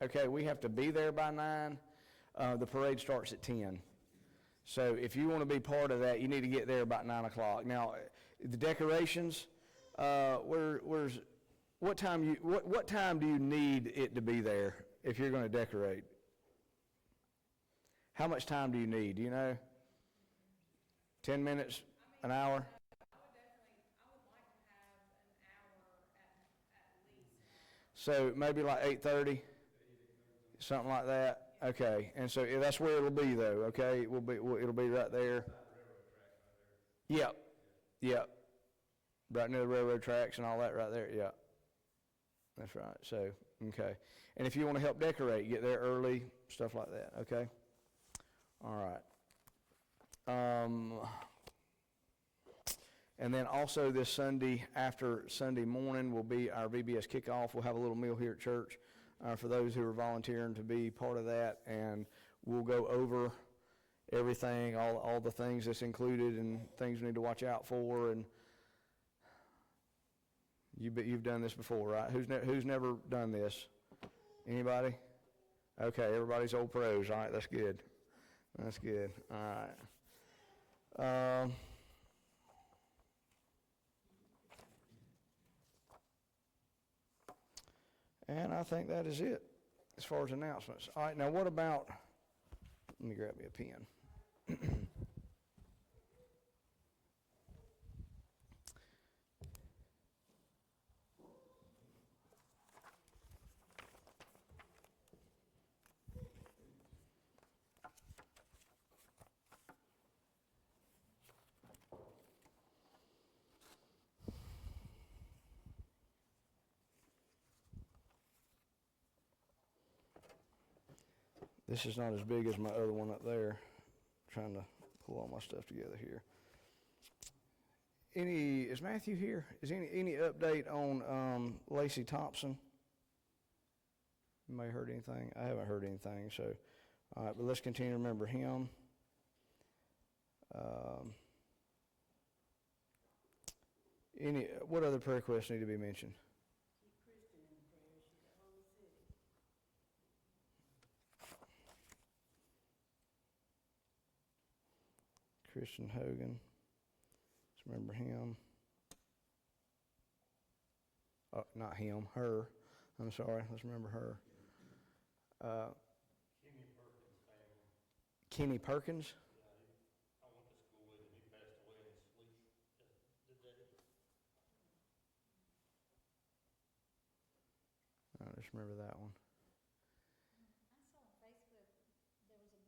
Okay, we have to be there by 9. The parade starts at 10. So if you want to be part of that, you need to get there about 9 o'clock. Now, the decorations, what time do you need it to be there if you're going to decorate? How much time do you need? Do you know? 10 minutes, an hour? So maybe like 8:30, something like that. Okay, and so that's where it'll be, though. Okay, it'll be right there. Yep, yep. Right near the railroad tracks and all that right there. Yep, that's right. So okay, and if you want to help decorate, get there early, stuff like that. Okay. All right. And then also this Sunday, after Sunday morning, will be our VBS kickoff. We'll have a little meal here at church for those who are volunteering to be part of that, and we'll go over everything, all the things that's included and things we need to watch out for. And you've done this before, right? Who's never done this? Anybody? Okay, everybody's old pros. All right, that's good. That's good. All right. And I think that is it as far as announcements. All right, now what about, let me grab me a pen. This is not as big as my other one up there. Trying to pull all my stuff together here. Is Matthew here? Is any update on Lacey Thompson? You may have heard anything? I haven't heard anything, so all right, but let's continue to remember him. What other prayer requests need to be mentioned? Christian Hogan. Let's remember him. Oh, not him, her. I'm sorry. Let's remember her. Kenny Perkins. Yeah, I went to school with him. He passed away in his sleep today. I just remember that one. I saw on Facebook there was a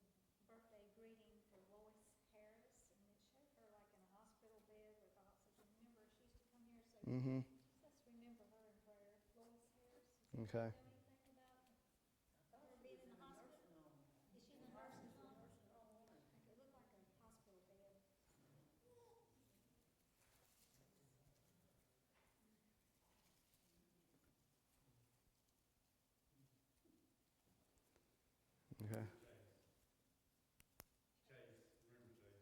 birthday greeting for Lois Harris, and it showed her like in a hospital bed with oxygen. Remember, she used to come here, so Mm-hmm. let's remember her in prayer. Lois Harris. Okay. Do you know anything about her being in the hospital? Is she in the nursing home? It looked like a hospital bed. Okay. Chase, remember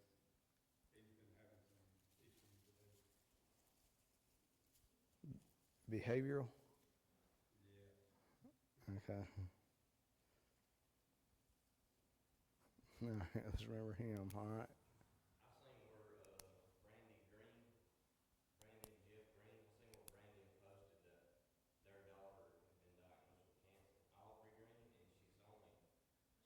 Chase? He's been having some issues today. Behavioral. Yeah. Okay. All right, let's remember him. All right. I seen where Brandy Green, Brandy and Jeff Green, I seen where Brandy had posted that their daughter had been diagnosed with cancer, Aubrey Green, and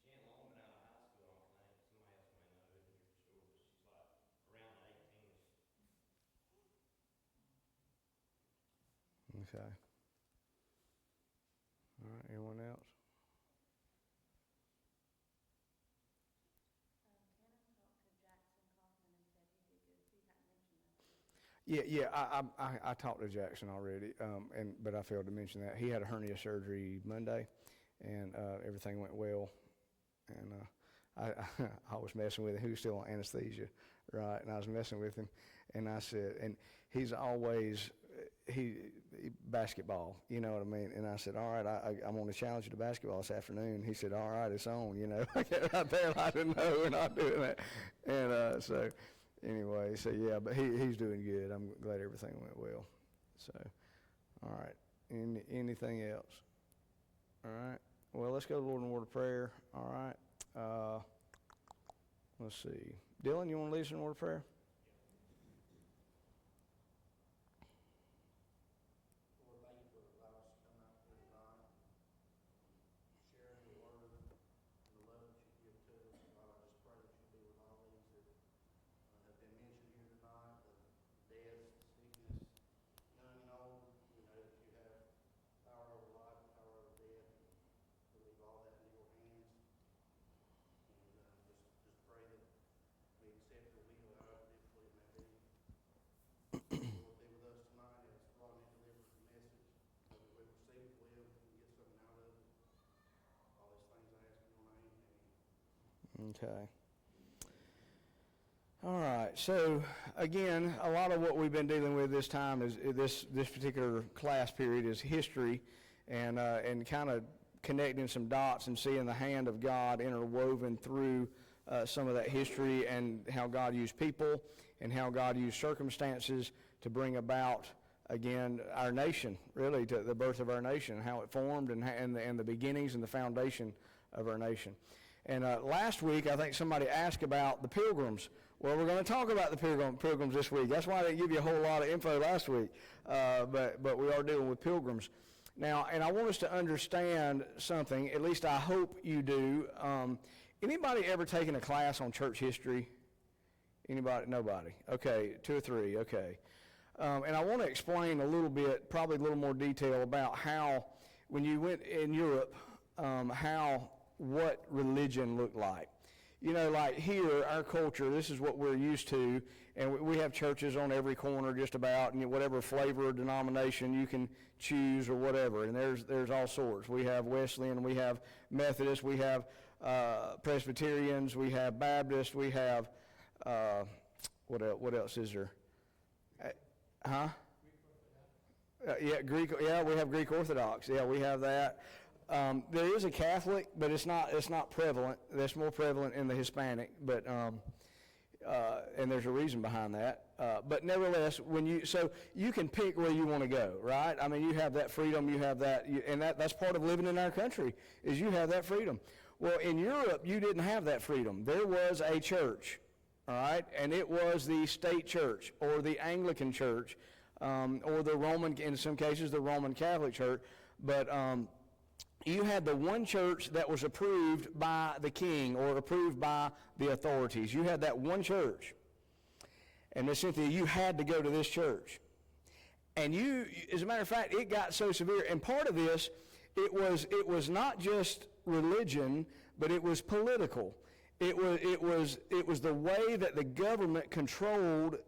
she ain't long been out of high school, I don't think. Somebody else may know it here for sure, but she's like around 18-ish. Okay. All right, anyone else? Tanner talked to Jackson Kaufman and said he did good. He hadn't mentioned that. Yeah. I talked to Jackson already, but I failed to mention that he had a hernia surgery Monday, and everything went well. And I was messing with him. He was still on anesthesia, right? And I was messing with him, and I said, and he's always basketball, you know what I mean? And I said, all right, I'm going to challenge you to basketball this afternoon. He said, all right, it's on, you know. I get right there, and I didn't know we're not doing that. And so anyway, so yeah, but he's doing good. I'm glad everything went well. So, all right, anything else? All right. Well, let's go to the Lord in a word of prayer. All right. Let's see. Dylan, you want to lead us in a word of prayer? Lord, thank you for allowing us to come out here tonight, sharing your word and the love that you give to us. God, I just pray that you be with all these that have been mentioned here tonight, the death, sickness, young and old. We know that you have power over life, power over death, and we leave all that in your hands. And just pray that we accept your will, however difficult it may be. Lord, be with us tonight as Rodney delivers the message, that we would receive it well and get something out of it. All these things I ask in your name, amen. Okay. All right. So again, a lot of what we've been dealing with this time is this particular class period is history, and kind of connecting some dots and seeing the hand of God interwoven through some of that history, and how God used people and how God used circumstances to bring about, again, our nation, really, to the birth of our nation, how it formed, and the beginnings and the foundation of our nation. And last week, I think somebody asked about the Pilgrims. Well, we're going to talk about the Pilgrims this week. That's why I didn't give you a whole lot of info last week, but we are dealing with Pilgrims. Now, and I want us to understand something, at least I hope you do. Anybody ever taken a class on church history? Anybody? Nobody. Okay, 2 or 3, okay. And I want to explain a little bit, probably a little more detail about how, when you went in Europe, what religion looked like. You know, like here, our culture, this is what we're used to, and we have churches on every corner just about, and whatever flavor or denomination you can choose or whatever, and there's all sorts. We have Wesleyan, we have Methodist, we have Presbyterians, we have Baptist, we have, what else is there? Greek, we have Greek Orthodox, we have that. There is a Catholic, but it's not prevalent. That's more prevalent in the Hispanic, but and there's a reason behind that. But nevertheless, so you can pick where you want to go, right? I mean, you have that freedom. You have that, and that's part of living in our country, is you have that freedom. Well, in Europe, you didn't have that freedom. There was a church, all right, and it was the state church or the Anglican church, or the Roman, in some cases, the Roman Catholic church, but. You had the one church that was approved by the king or approved by the authorities. You had that one church. And Miss Cynthia, you had to go to this church. And as a matter of fact, it got so severe. And part of this, it was not just religion, but it was political. It was the way that the government controlled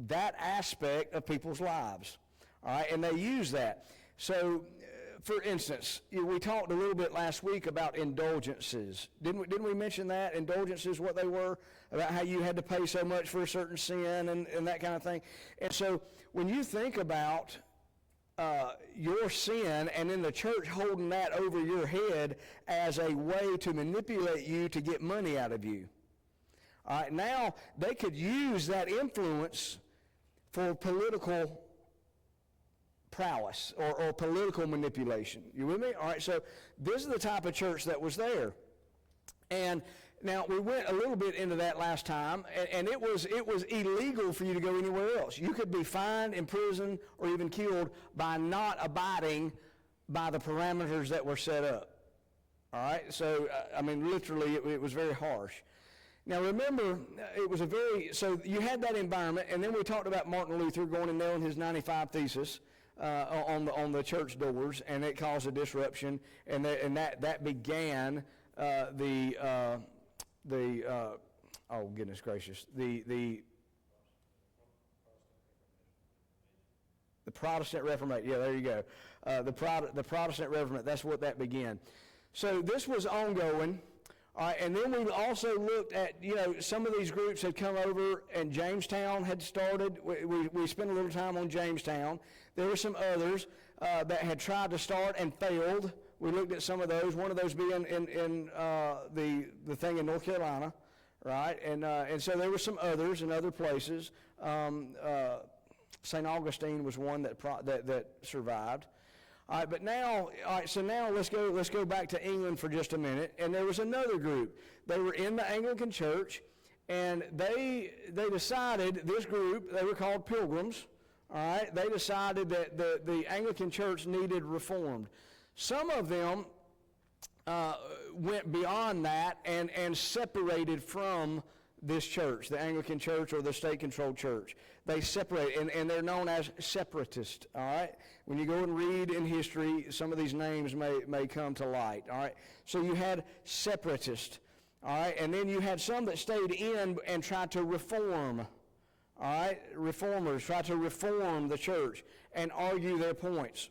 that aspect of people's lives. All right, and they used that. So, for instance, we talked a little bit last week about indulgences. Didn't we mention that? Indulgences, what they were, about how you had to pay so much for a certain sin and that kind of thing. And so when you think about your sin and then the church holding that over your head as a way to manipulate you to get money out of you. All right, now they could use that influence for political prowess or political manipulation. You with me? All right, so this is the type of church that was there. And now we went a little bit into that last time, and it was illegal for you to go anywhere else. You could be fined, imprisoned, or even killed by not abiding by the parameters that were set up. All right, so I mean, literally, it was very harsh. Now remember, so you had that environment, and then we talked about Martin Luther going and nailing his 95 Thesis on the church doors, and it caused a disruption, and that began oh goodness gracious, the Protestant Reformation. Yeah, there you go. The Protestant Reformation. That's what that began. So this was ongoing. All right, and then we also looked at, some of these groups had come over, and Jamestown had started. We spent a little time on Jamestown. There were some others that had tried to start and failed. We looked at some of those, one of those being in the thing in North Carolina, right? And so there were some others in other places. St. Augustine was one that survived. All right, but now, all right, so now let's go back to England for just a minute. And there was another group. They were in the Anglican Church, and they decided, this group, they were called Pilgrims, all right? They decided that the Anglican Church needed reformed. Some of them went beyond that and separated from this church, the Anglican Church or the state-controlled church. They separate, and they're known as separatists, all right? When you go and read in history, some of these names may come to light, all right? So you had separatists, all right? And then you had some that stayed in and tried to reform, all right? Reformers tried to reform the church and argue their points,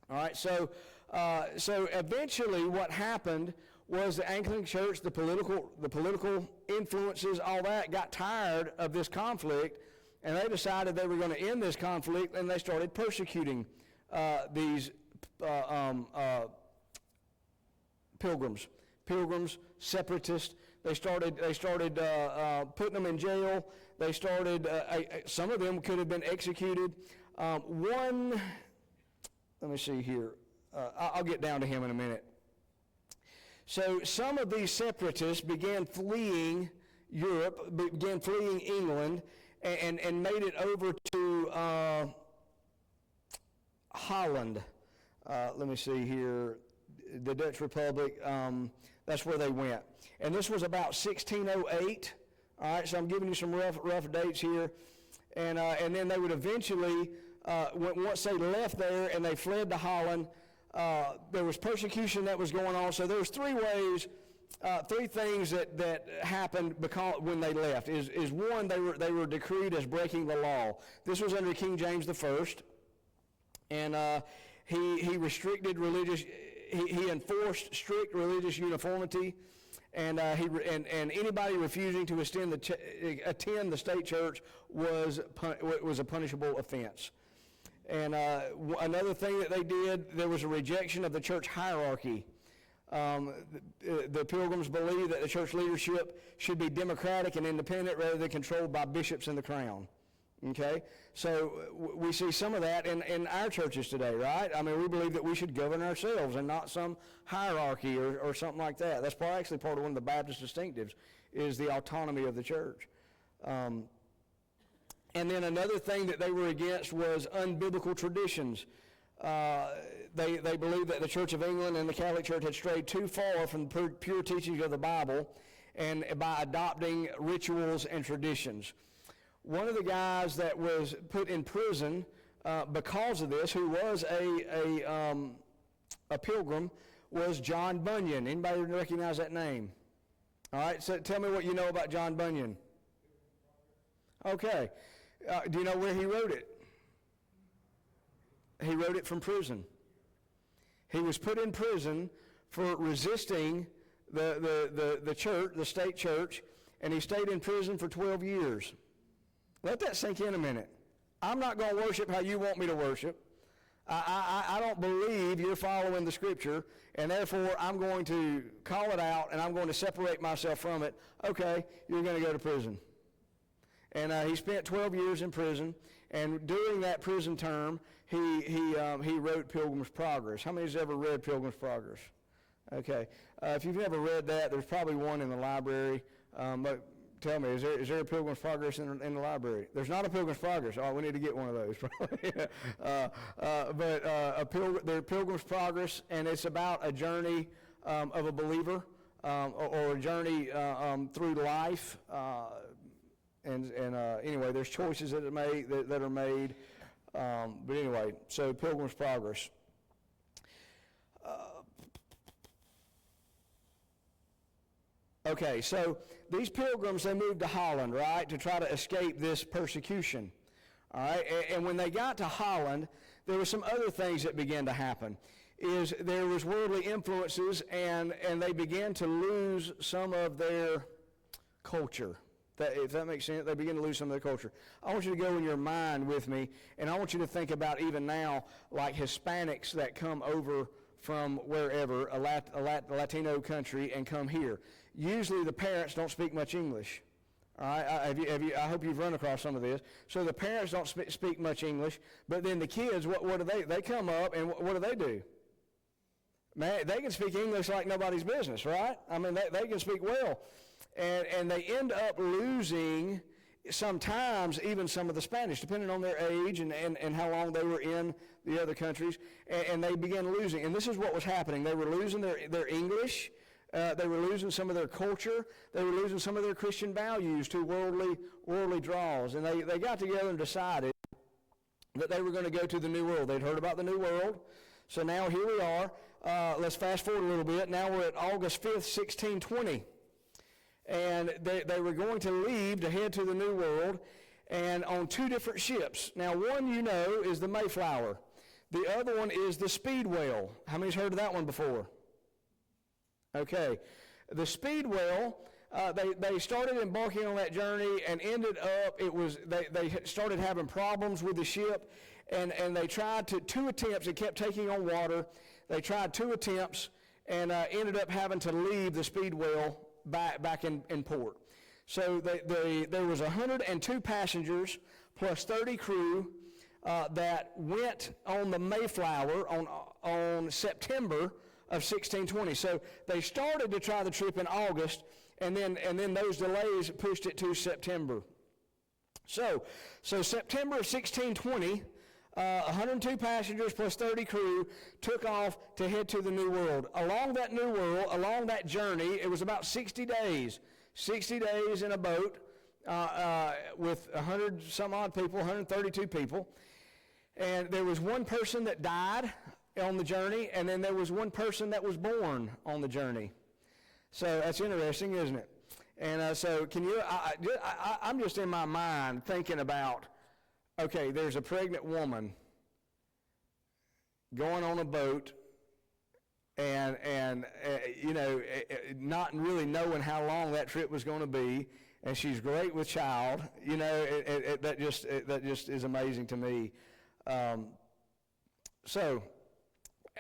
all right? So eventually what happened was the Anglican Church, the political influences, all that, got tired of this conflict, and they decided they were going to end this conflict, and they started persecuting these pilgrims, separatists. They started putting them in jail. They started, some of them could have been executed. Let me see here. I'll get down to him in a minute. So some of these separatists began fleeing Europe, began fleeing England, and made it over to Holland. Let me see here. The Dutch Republic, that's where they went. And this was about 1608. All right, so I'm giving you some rough dates here. And then they would eventually, once they left there and they fled to Holland, there was persecution that was going on. So there was three things that happened when they left. Is one, they were decreed as breaking the law. This was under King James I, and he restricted religious. He enforced strict religious uniformity, and anybody refusing to attend the state church was a punishable offense. And another thing that they did, there was a rejection of the church hierarchy. The Pilgrims believed that the church leadership should be democratic and independent rather than controlled by bishops and the crown. Okay? So we see some of that in our churches today, right? I mean, we believe that we should govern ourselves and not some hierarchy or something like that. That's actually part of one of the Baptist distinctives, is the autonomy of the church. And then another thing that they were against was unbiblical traditions. They believed that the Church of England and the Catholic Church had strayed too far from the pure teachings of the Bible, and by adopting rituals and traditions. One of the guys that was put in prison because of this, who was a pilgrim, was John Bunyan. Anybody recognize that name? All right, so tell me what you know about John Bunyan. Okay. Do you know where he wrote it? He wrote it from prison. He was put in prison for resisting the church, the state church, and he stayed in prison for 12 years. Let that sink in a minute. I'm not going to worship how you want me to worship. I don't believe you're following the Scripture, and therefore I'm going to call it out, and I'm going to separate myself from it. Okay, you're going to go to prison. And he spent 12 years in prison, and during that prison term, he wrote Pilgrim's Progress. How many has ever read Pilgrim's Progress? Okay. If you've never read that, there's probably one in the library. But tell me, is there a Pilgrim's Progress in the library? There's not a Pilgrim's Progress. Oh, we need to get one of those. But Pilgrim's Progress, and it's about a journey of a believer or a journey through life. Anyway, there's choices that are made. But anyway, so Pilgrim's Progress. Okay, so these pilgrims, they moved to Holland, right, to try to escape this persecution. All right, and when they got to Holland, there were some other things that began to happen. There was worldly influences, and they began to lose some of their culture. If that makes sense, they begin to lose some of their culture. I want you to go in your mind with me, and I want you to think about even now, like Hispanics that come over from wherever, a Latino country, and come here. Usually the parents don't speak much English, All right, I hope you've run across some of this. So the parents don't speak much English, but then the kids, what do they come up and what do? Man, they can speak English like nobody's business, right? I mean, they can speak well. And they end up losing sometimes even some of the Spanish, depending on their age and how long they were in the other countries, and they began losing. And this is what was happening. They were losing their English. They were losing some of their culture. They were losing some of their Christian values to worldly draws. And they got together and decided that they were going to go to the New World. They'd heard about the New World. So now here we are. Let's fast forward a little bit. Now we're at August 5th, 1620. And they were going to leave to head to the New World, and on two different ships. Now one is the Mayflower. The other one is the Speedwell. How many's heard of that one before? Okay. The Speedwell, they started embarking on that journey and ended up, they started having problems with the ship, and they tried two attempts. It kept taking on water. They tried 2 attempts and ended up having to leave the Speedwell back in port. So there was 102 passengers plus 30 crew that went on the Mayflower on September of 1620. So they started to try the trip in August, and then those delays pushed it to September. So September of 1620, 102 passengers plus 30 crew took off to head to the New World. Along that journey, it was about 60 days. 60 days in a boat with 100 some odd people, 132 people. And there was one person that died on the journey, and then there was one person that was born on the journey. So that's interesting, isn't it? And so I'm just in my mind thinking about, okay, there's a pregnant woman going on a boat and not really knowing how long that trip was going to be, and she's great with child. That just is amazing to me. So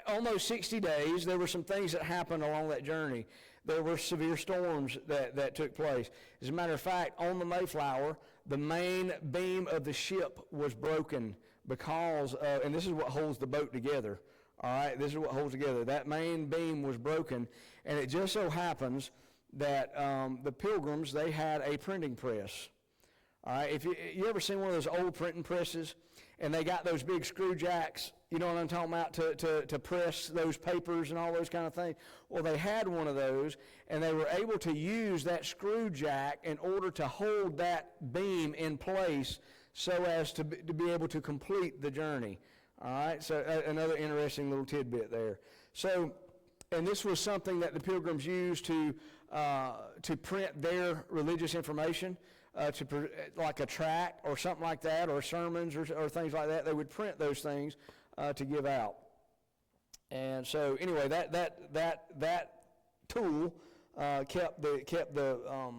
on those 60 days, there were some things that happened along that journey. There were severe storms that took place. As a matter of fact, on the Mayflower, the main beam of the ship was broken because of, and this is what holds the boat together, all right? This is what holds together. That main beam was broken, and it just so happens that the Pilgrims, they had a printing press. All right, if you ever seen one of those old printing presses, and they got those big screw jacks, you know what I'm talking about, to press those papers and all those kind of things? Well, they had one of those, and they were able to use that screw jack in order to hold that beam in place so as to be able to complete the journey. All right, so another interesting little tidbit there. So, and this was something that the Pilgrims used to print their religious information. Like a tract or something like that, or sermons or things like that. They would print those things to give out. And so anyway, that tool kept the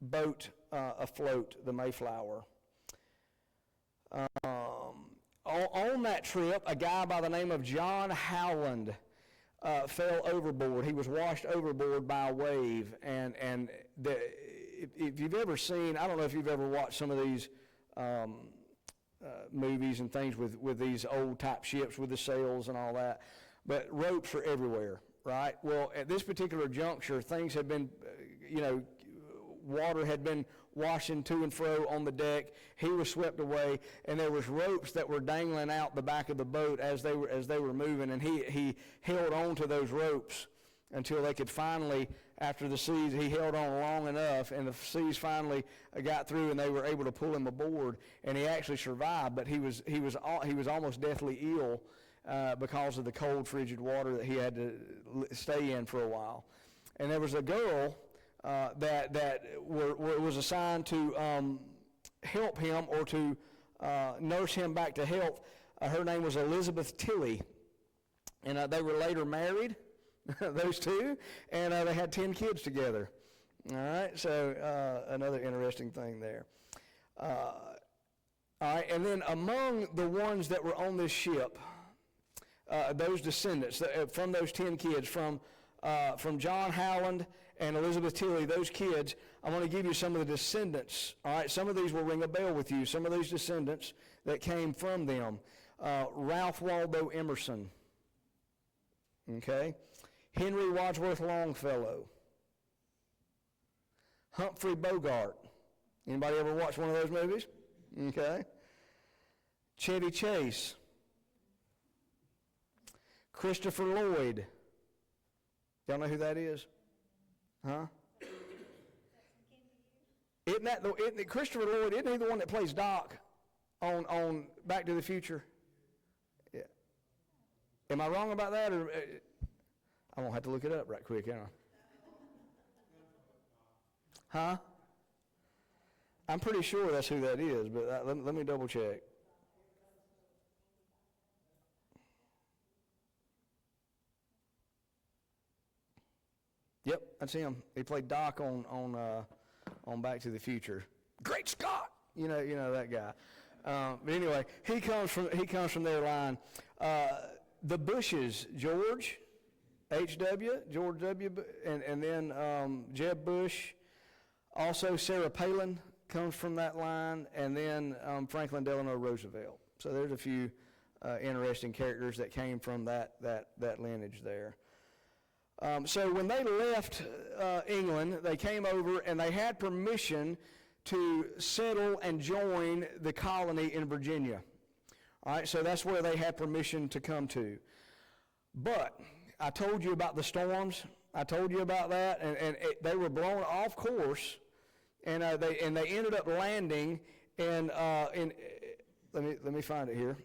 boat afloat, the Mayflower. On that trip, a guy by the name of John Howland fell overboard. He was washed overboard by a wave, and if you've ever seen, I don't know if you've ever watched some of these movies and things with these old type ships with the sails and all that, but ropes are everywhere, right? Well, at this particular juncture, things had been, water had been washing to and fro on the deck. He was swept away, and there was ropes that were dangling out the back of the boat as they were moving, and he held on to those ropes until they could finally, after the seas, he held on long enough, and the seas finally got through, and they were able to pull him aboard, and he actually survived. But he was almost deathly ill because of the cold, frigid water that he had to stay in for a while. And there was a girl that was assigned to help him or to nurse him back to health. Her name was Elizabeth Tilley, and they were later married. Those two, and they had 10 kids together. All right, so another interesting thing there. All right, and then among the ones that were on this ship, those descendants from those 10 kids, from John Howland and Elizabeth Tilley, those kids, I want to give you some of the descendants. All right, some of these will ring a bell with you. Some of these descendants that came from them. Ralph Waldo Emerson. Okay. Henry Wadsworth Longfellow. Humphrey Bogart. Anybody ever watch one of those movies? Okay. Chevy Chase. Christopher Lloyd. Y'all know who that is? Huh? Isn't Christopher Lloyd, isn't he the one that plays Doc on Back to the Future? Yeah. Am I wrong about that? Or, I'm going to have to look it up right quick, ain't I? Huh? I'm pretty sure that's who that is, but let me double check. Yep, that's him. He played Doc on Back to the Future. Great Scott! You know that guy. But anyway, he comes from their line. The Bushes, George H.W., George W., and then Jeb Bush. Also, Sarah Palin comes from that line, and then Franklin Delano Roosevelt. So there's a few interesting characters that came from that lineage there. So when they left England, they came over and they had permission to settle and join the colony in Virginia. All right, so that's where they had permission to come to. But I told you about the storms. I told you about that, and they were blown off course, and they ended up landing in let me find it here.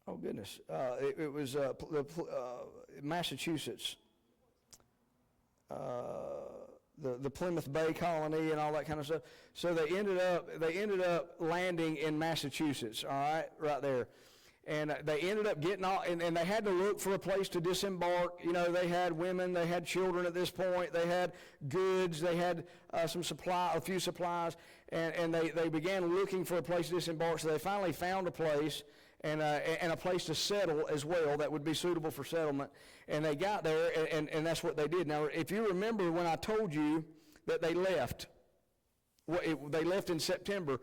Oh, goodness. It was Massachusetts. The Plymouth Bay colony and all that kind of stuff. So they ended up landing in Massachusetts, all right, right there. And they ended up getting all, and they had to look for a place to disembark. You know, they had women, they had children at this point, they had goods, they had a few supplies, and they began looking for a place to disembark. So they finally found a place, and a place to settle as well that would be suitable for settlement. And they got there, and that's what they did. Now, if you remember when I told you that they left, they left in September,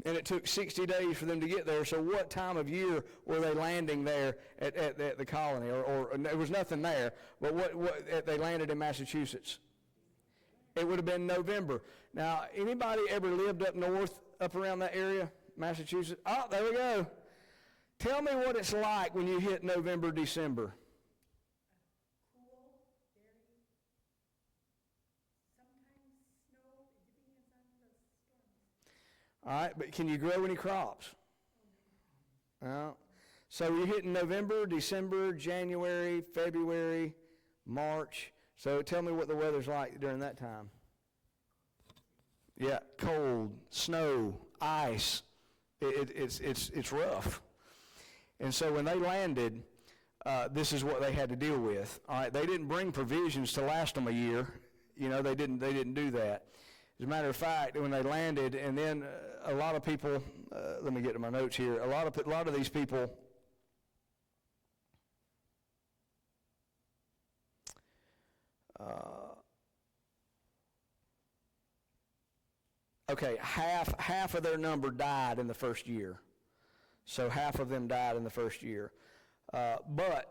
and it took 60 days for them to get there. So what time of year were they landing there at the colony? Or there was nothing there, but what they landed in Massachusetts. It would have been November. Now, anybody ever lived up north, up around that area, Massachusetts? Oh, there we go. Tell me what it's like when you hit November, December. Cool, very, sometimes snow, it depends on the storms. All right, but can you grow any crops? No. So you're hitting November, December, January, February, March. So tell me what the weather's like during that time. Yeah, cold, snow, ice. It's rough. And so when they landed, this is what they had to deal with. All right, they didn't bring provisions to last them a year. You know, they didn't do that. As a matter of fact, when they landed, and then a lot of people, let me get to my notes here. A lot of these people, half of their number died in the first year. So half of them died in the first year. But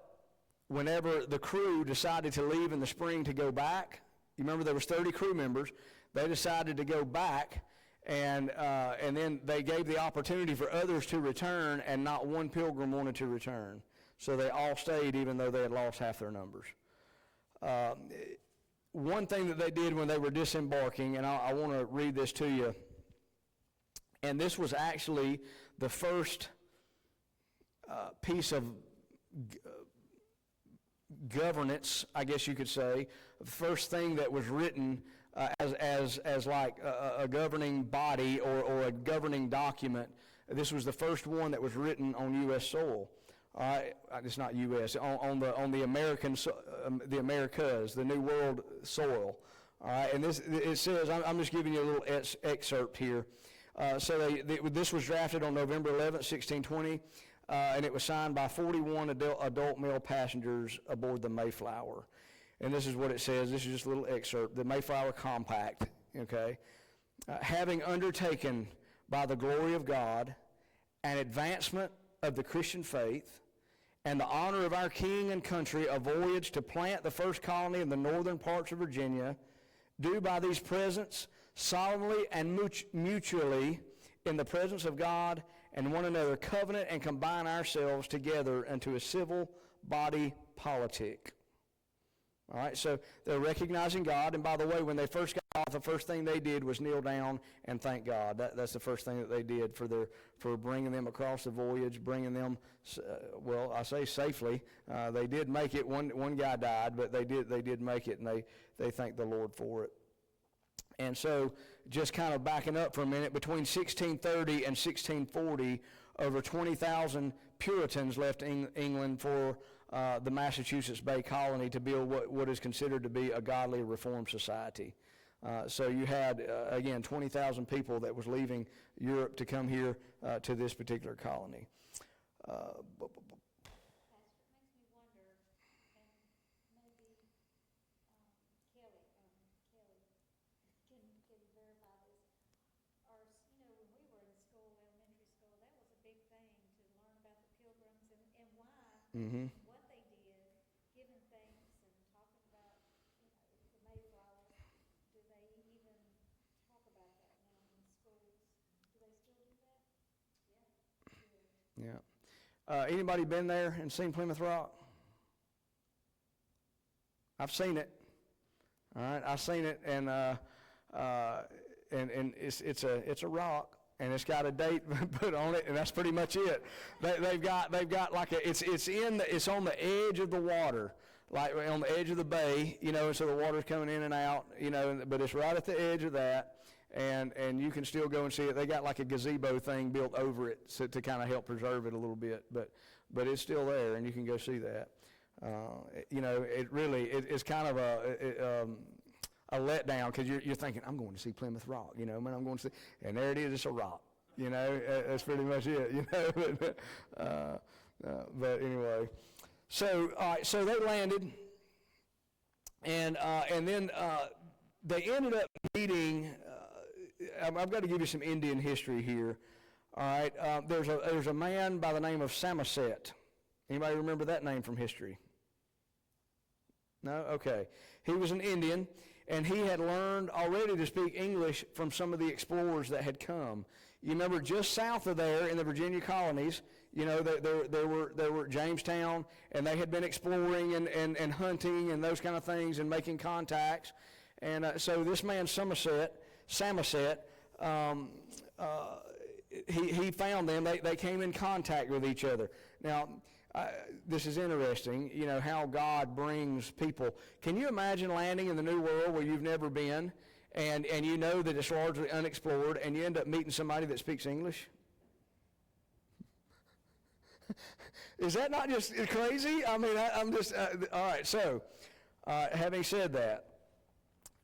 whenever the crew decided to leave in the spring to go back, you remember there was 30 crew members, they decided to go back, and then they gave the opportunity for others to return, and not one pilgrim wanted to return. So they all stayed even though they had lost half their numbers. One thing that they did when they were disembarking, and I want to read this to you, and this was actually the first piece of governance, I guess you could say, the first thing that was written as like a governing body or a governing document. This was the first one that was written on U.S. soil. All right, it's not U.S. on the American, the Americas, the New World soil. All right, and it says, I'm just giving you a little excerpt here. So this was drafted on November 11th, 1620. and it was signed by 41 adult male passengers aboard the Mayflower. And this is what it says. This is just a little excerpt. The Mayflower Compact, okay? Having undertaken by the glory of God an advancement of the Christian faith and the honor of our king and country, a voyage to plant the first colony in the northern parts of Virginia, do by these presents solemnly and mutually in the presence of God and one another covenant and combine ourselves together into a civil body politic. All right, so they're recognizing God, and by the way, when they first got off, the first thing they did was kneel down and thank God. That's the first thing that they did for bringing them across the voyage, bringing them, well, I say safely. They did make it. One guy died, but they did make it, and they thanked the Lord for it. And so, just kind of backing up for a minute, between 1630 and 1640, over 20,000 Puritans left England for the Massachusetts Bay Colony to build what is considered to be a godly reformed society. So you had, again, 20,000 people that was leaving Europe to come here to this particular colony. Pastor, it makes me wonder, and maybe Kelly can verify this. When we were in school, elementary school, that was a big thing to learn about the Pilgrims and why, Mm-hmm. what they did, giving thanks and talking about, the Mayflower. Do they even talk about that now in schools? Do they still do that? Yeah. Yeah. Anybody been there and seen Plymouth Rock? I've seen it. All right, I've seen it, and it's a rock, and it's got a date put on it, and that's pretty much it. They've got like it's on the edge of the water, like on the edge of the bay, so the water's coming in and out, but it's right at the edge of that. And you can still go and see it. They got like a gazebo thing built over it to kind of help preserve it a little bit, but it's still there, and you can go see that. It's kind of a letdown because you're thinking, I'm going to see Plymouth Rock, man, I'm going to see, and there it is, it's a rock, that's pretty much it, but anyway, so all right, so they landed, and then they ended up meeting. I've got to give you some Indian history here. All right, there's a man by the name of Samoset. Anybody remember that name from history? No? Okay. He was an Indian, and he had learned already to speak English from some of the explorers that had come. You remember just south of there in the Virginia colonies, there were Jamestown, and they had been exploring and hunting and those kind of things and making contacts. And so this man Samoset, he found them. They came in contact with each other. Now, this is interesting, how God brings people. Can you imagine landing in the New World where you've never been, and you know that it's largely unexplored, and you end up meeting somebody that speaks English? Is that not just crazy? I mean, I'm just, all right, so having said that,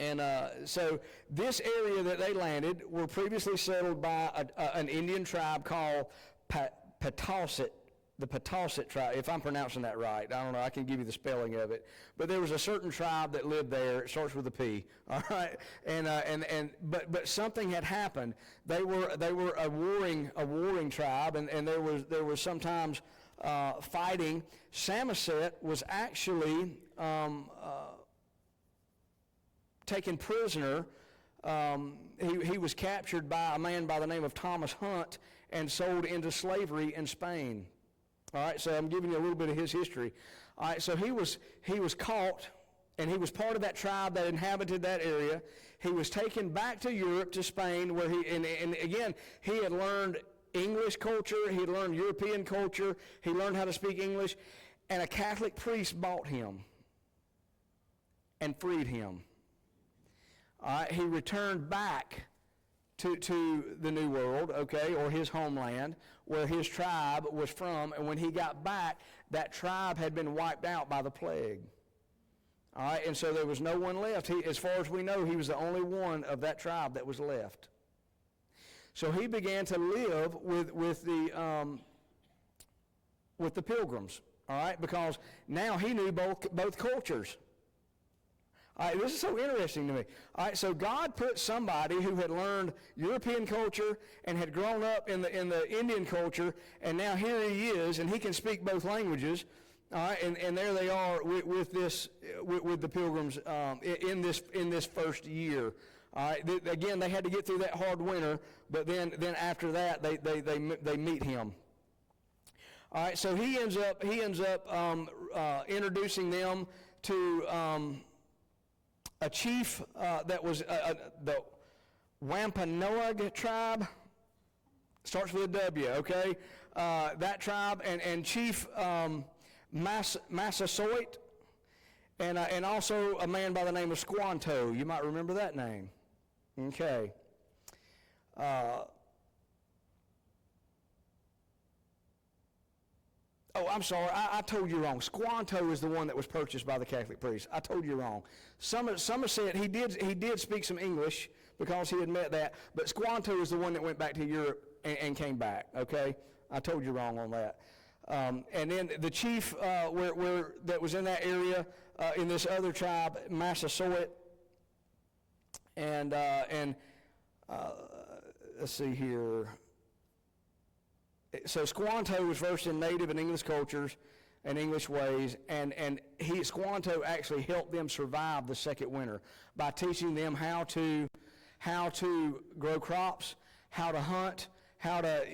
and so this area that they landed were previously settled by an Indian tribe called Patausett, the Patausett tribe, if I'm pronouncing that right. I don't know, I can give you the spelling of it. But there was a certain tribe that lived there. It starts with a P, all right? But something had happened. They were a warring tribe, and there was sometimes fighting. Samoset was actually taken prisoner. He was captured by a man by the name of Thomas Hunt and sold into slavery in Spain. All right, so I'm giving you a little bit of his history. All right, so he was caught, and he was part of that tribe that inhabited that area. He was taken back to Europe, to Spain, where and again, he had learned English culture, he had learned European culture, he learned how to speak English, and a Catholic priest bought him and freed him. All right, he returned back to the New World, okay, or his homeland, where his tribe was from, and when he got back, that tribe had been wiped out by the plague. All right, and so there was no one left. As far as we know, he was the only one of that tribe that was left. So he began to live with with the Pilgrims, all right, because now he knew both cultures. All right, this is so interesting to me. All right, so God put somebody who had learned European culture and had grown up in the Indian culture, and now here he is, and he can speak both languages. All right, and there they are with the Pilgrims in this first year. All right, again, they had to get through that hard winter, but then after that, they meet him. All right, so he ends up introducing them to a chief that was the Wampanoag tribe. Starts with a W, okay? That tribe, and Chief Massasoit, and also a man by the name of Squanto. You might remember that name. Okay. Oh, I'm sorry. I told you wrong. Squanto is the one that was purchased by the Catholic priest. I told you wrong. Some said he did speak some English because he had met that, but Squanto is the one that went back to Europe and came back. Okay, I told you wrong on that. And then the chief where that was in that area in this other tribe, Massasoit, and let's see here. So Squanto was versed in native and English cultures and English ways, and Squanto actually helped them survive the second winter by teaching them how to grow crops, how to hunt, how to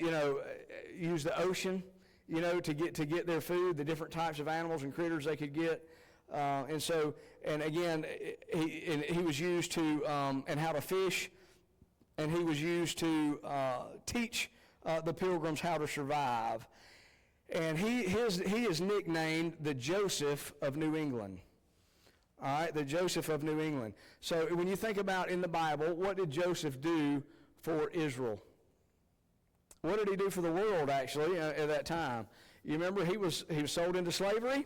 use the ocean, to get their food, the different types of animals and critters they could get, and again he was used to and how to fish, and he was used to teach the Pilgrims how to survive. And he is nicknamed the Joseph of New England. All right, the Joseph of New England. So when you think about in the Bible, what did Joseph do for Israel? What did he do for the world, actually, at that time? You remember he was sold into slavery?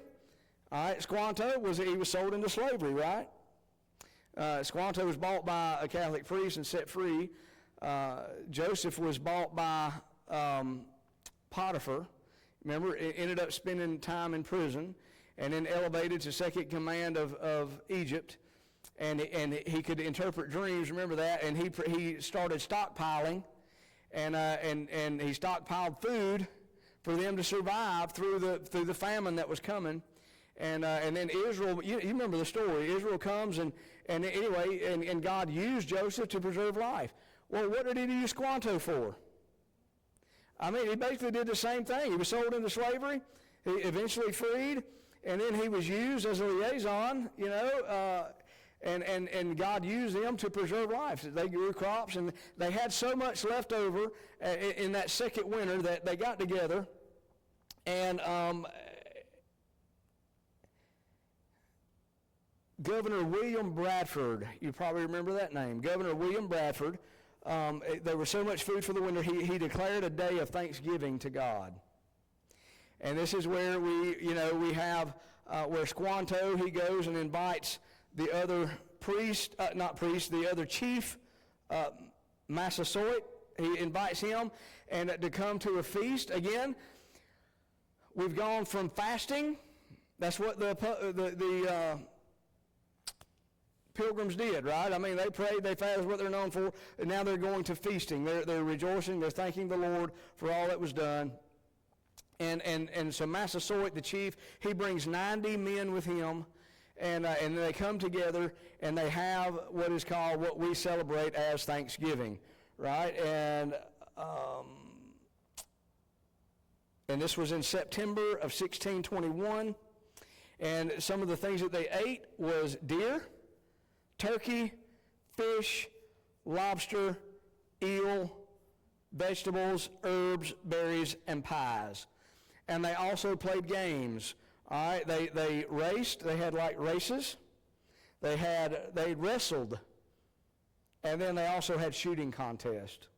All right, Squanto, he was sold into slavery, right? Squanto was bought by a Catholic priest and set free. Joseph was bought by Potiphar. Remember, it ended up spending time in prison, and then elevated to second command of Egypt, and he could interpret dreams. Remember that, and he started stockpiling, and he stockpiled food for them to survive through the famine that was coming, and then Israel. You remember the story. Israel comes and God used Joseph to preserve life. Well, what did he use Squanto for? I mean, he basically did the same thing. He was sold into slavery, he eventually freed, and then he was used as a liaison, and God used them to preserve life. They grew crops, and they had so much left over in that second winter that they got together, and Governor William Bradford, you probably remember that name, Governor William Bradford. There was so much food for the winter, he declared a day of thanksgiving to God. And this is where we have where Squanto, he goes and invites the other the other chief, Massasoit. He invites him and to come to a feast. Again, we've gone from fasting. That's what the Pilgrims did, right? I mean, they prayed, they fasted, what they're known for, and now they're going to feasting. They're rejoicing, they're thanking the Lord for all that was done. And so Massasoit, the chief, he brings 90 men with him, and they come together, and they have what is called, what we celebrate as Thanksgiving, right? And this was in September of 1621, and some of the things that they ate was deer, turkey, fish, lobster, eel, vegetables, herbs, berries, and pies. And they also played games. All right, they raced. They had like races. They wrestled, and then they also had shooting contests.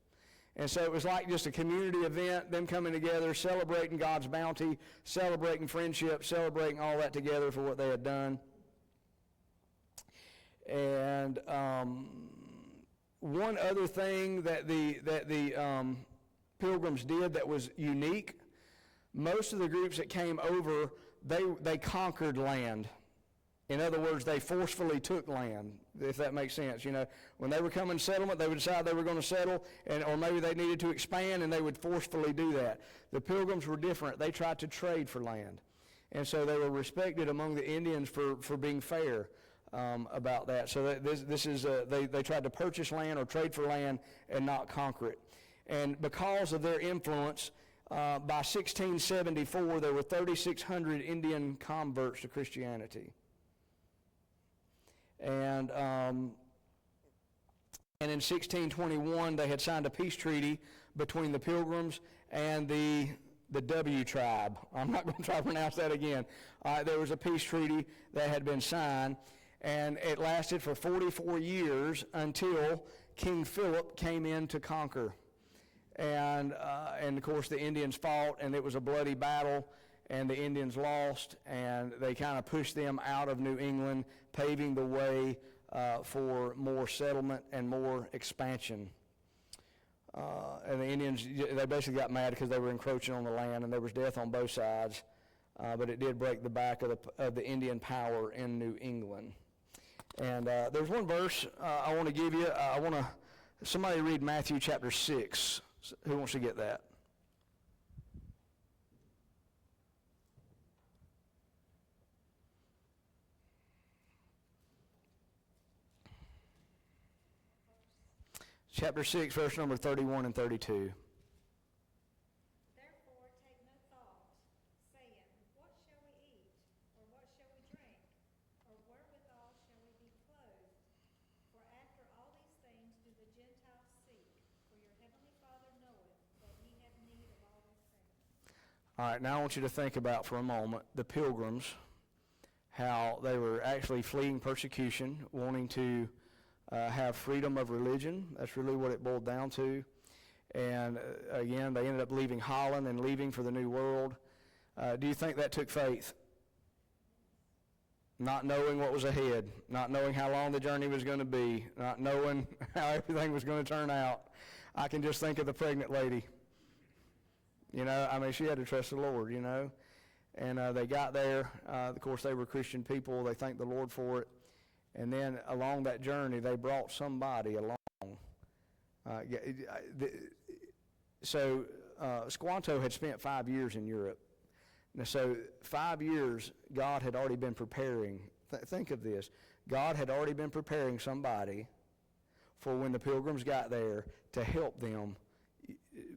And so it was like just a community event, them coming together, celebrating God's bounty, celebrating friendship, celebrating all that together for what they had done. And one other thing that the Pilgrims did that was unique, most of the groups that came over, they conquered land. In other words, they forcefully took land, if that makes sense. You know, when they were coming settlement, they would decide they were going to settle, or maybe they needed to expand, and they would forcefully do that. The Pilgrims were different. They tried to trade for land. And so they were respected among the Indians for being fair about that. So they tried to purchase land or trade for land and not conquer it. And because of their influence, by 1674, there were 3,600 Indian converts to Christianity. And in 1621, they had signed a peace treaty between the Pilgrims and the W tribe. I'm not going to try to pronounce that again. There was a peace treaty that had been signed, and it lasted for 44 years until King Philip came in to conquer. And of course, the Indians fought, and it was a bloody battle, and the Indians lost, and they kind of pushed them out of New England, paving the way for more settlement and more expansion. And the Indians, they basically got mad because they were encroaching on the land, and there was death on both sides. But it did break the back of the Indian power in New England. And there's one verse I want to give you. Somebody read Matthew chapter 6. Who wants to get that? Chapter 6, verse number 31 and 32. Therefore take no thought, saying, What shall we eat? Or what shall we drink? Or wherewithal shall we be clothed? For after all these things do the Gentiles seek. For your heavenly Father knoweth that ye have need of all these things. All right, now I want you to think about for a moment the Pilgrims, how they were actually fleeing persecution, wanting to have freedom of religion. That's really what it boiled down to. And again, they ended up leaving Holland and leaving for the New World. Do you think that took faith? Not knowing what was ahead, not knowing how long the journey was going to be, not knowing how everything was going to turn out. I can just think of the pregnant lady. You know, I mean, she had to trust the Lord, you know. And they got there. Of course, they were Christian people. They thanked the Lord for it. And then along that journey, they brought somebody along. Squanto had spent 5 years in Europe. Now, so 5 years, God had already been preparing. Think of this. God had already been preparing somebody for when the Pilgrims got there to help them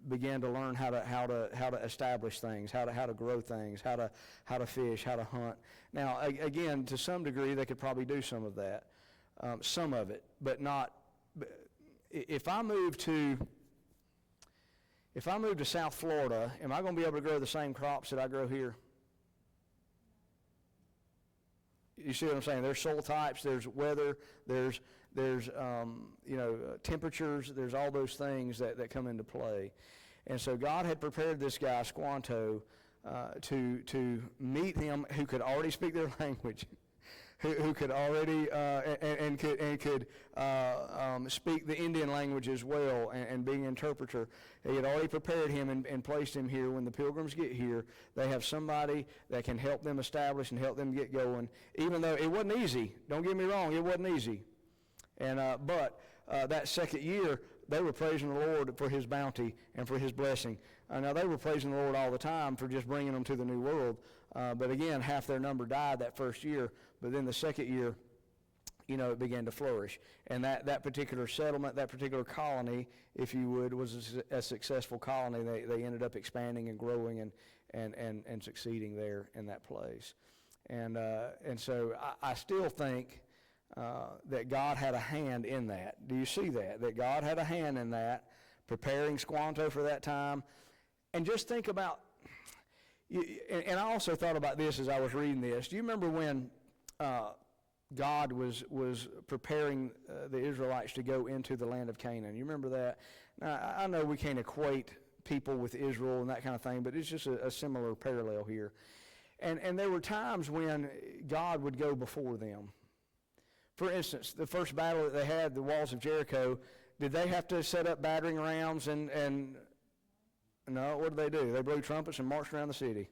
begin to learn how to establish things, how to grow things, how to fish, how to hunt. Now, again, to some degree, they could probably do some of that, some of it, but not. If I move to South Florida, am I going to be able to grow the same crops that I grow here? You see what I'm saying? There's soil types, there's weather, there's temperatures, there's all those things that come into play. And so God had prepared this guy, Squanto, to meet him who could already speak their language, who could already could speak the Indian language as well, and being an interpreter. He had already prepared him and placed him here. When the Pilgrims get here, they have somebody that can help them establish and help them get going, even though it wasn't easy. Don't get me wrong, it wasn't easy. And but that second year, they were praising the Lord for His bounty and for His blessing. Now, they were praising the Lord all the time for just bringing them to the New World. But again, half their number died that first year. But then the second year, it began to flourish. And that particular settlement, that particular colony, if you would, was a successful colony. They ended up expanding and growing and succeeding there in that place. And so I still think that God had a hand in that. Do you see that? That God had a hand in that, preparing Squanto for that time. And just think about, and I also thought about this as I was reading this. Do you remember when God was preparing the Israelites to go into the land of Canaan? You remember that? Now, I know we can't equate people with Israel and that kind of thing, but it's just a similar parallel here. And there were times when God would go before them. For instance, the first battle that they had, the walls of Jericho, did they have to set up battering rams and No, what did they do? They blew trumpets and marched around the city,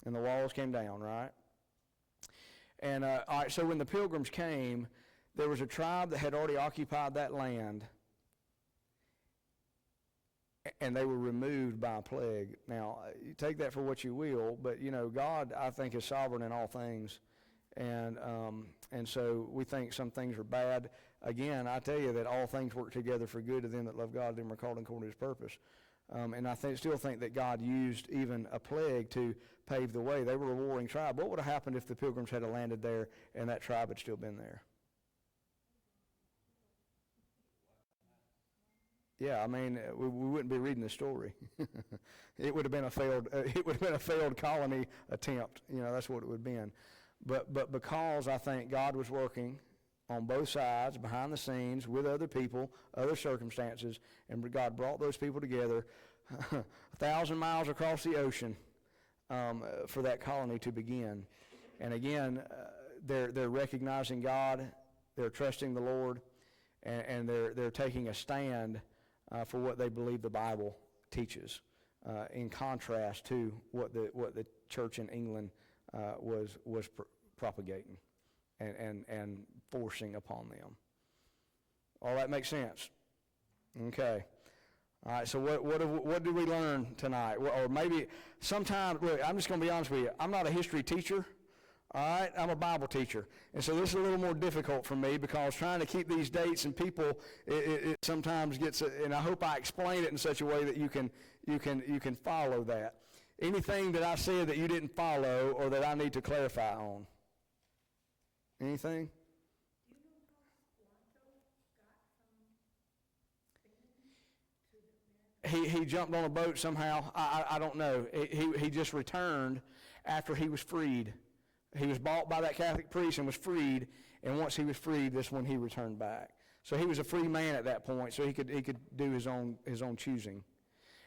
and the walls came down, right? And, all right, so when the Pilgrims came, there was a tribe that had already occupied that land, and they were removed by a plague. Now, you take that for what you will, but, God, I think, is sovereign in all things. And so we think some things are bad. Again, I tell you that all things work together for good to them that love God, them are called according to his purpose. And I still think that God used even a plague to pave the way. They were a warring tribe. What would have happened if the Pilgrims had landed there and that tribe had still been there? Yeah, I mean, we wouldn't be reading the story. It would have been a failed colony attempt. That's what it would have been. But because I think God was working on both sides, behind the scenes, with other people, other circumstances, and God brought those people together 1,000 miles across the ocean for that colony to begin. And again, they're recognizing God, they're trusting the Lord, and they're taking a stand for what they believe the Bible teaches, in contrast to what the church in England was propagating and forcing upon them. All that makes sense? Okay. All right, so what did we learn tonight? Or maybe sometimes, look, I'm just going to be honest with you. I'm not a history teacher. All right, I'm a Bible teacher, and so this is a little more difficult for me because trying to keep these dates and people, it sometimes gets. And I hope I explain it in such a way that you can follow that. Anything that I said that you didn't follow or that I need to clarify on? Anything? Do you know how Squanto got from Spain to America? He jumped on a boat somehow. I don't know. He just returned after he was freed. He was bought by that Catholic priest and was freed, and once he was freed, that's when he returned back. So he was a free man at that point, so he could do his own choosing.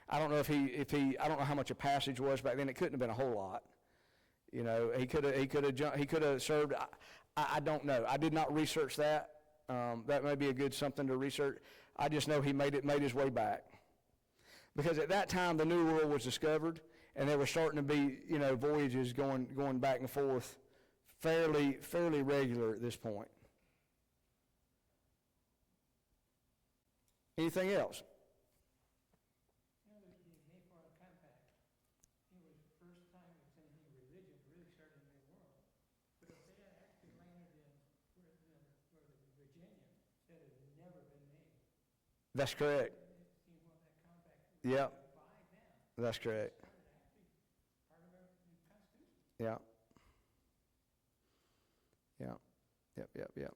I don't know if he I don't know how much a passage was back then. It couldn't have been a whole lot. He could have served. I don't know. I did not research that. That may be a good something to research. I just know he made his way back. Because at that time the New World was discovered, and there were starting to be, voyages going back and forth fairly regular at this point. Anything else? The Mayflower Compact, it was the first time it's anything religion really started in the world. But if they had actually landed in where the Virginia, that had never been made. That's correct. Seeing what that compact was Yep. by them. That's correct. Started actually part of our Constitution. Yeah. Yeah. Yep.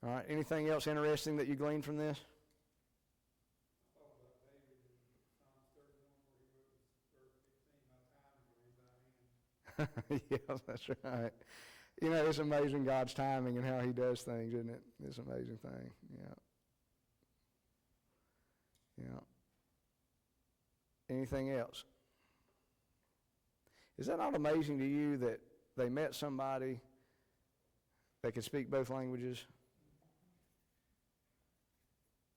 All right. Anything else interesting that you gleaned from this? I thought about David in Psalms 31 where he wrote verse 16, my time is on his right hand. Yeah, that's right. It's amazing God's timing and how he does things, isn't it? It's an amazing thing. Yeah. Anything else? Is that not amazing to you that they met somebody that could speak both languages?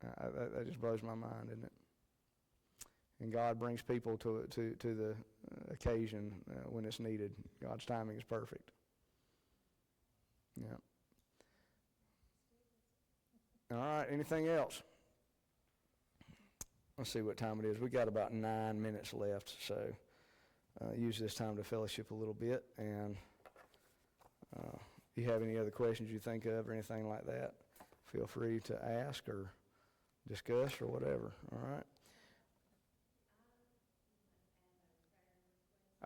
That just blows my mind, isn't it? And God brings people to the occasion when it's needed. God's timing is perfect. Yeah. All right, anything else? Let's see what time it is. We got about 9 minutes left, so use this time to fellowship a little bit. And if you have any other questions you think of or anything like that, feel free to ask or discuss or whatever. All right.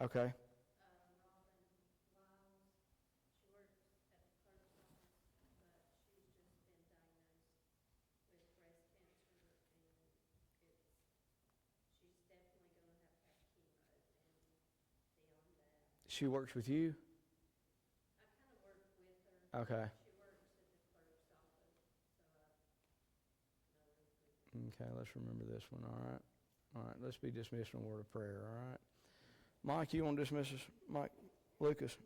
Okay. She works with you? I kind of work with her. Okay. She works at the clerk's office, so I know her. Okay, let's remember this one. All right, let's be dismissed in a word of prayer. All right. Mike, you want to dismiss us? Mike, Lucas,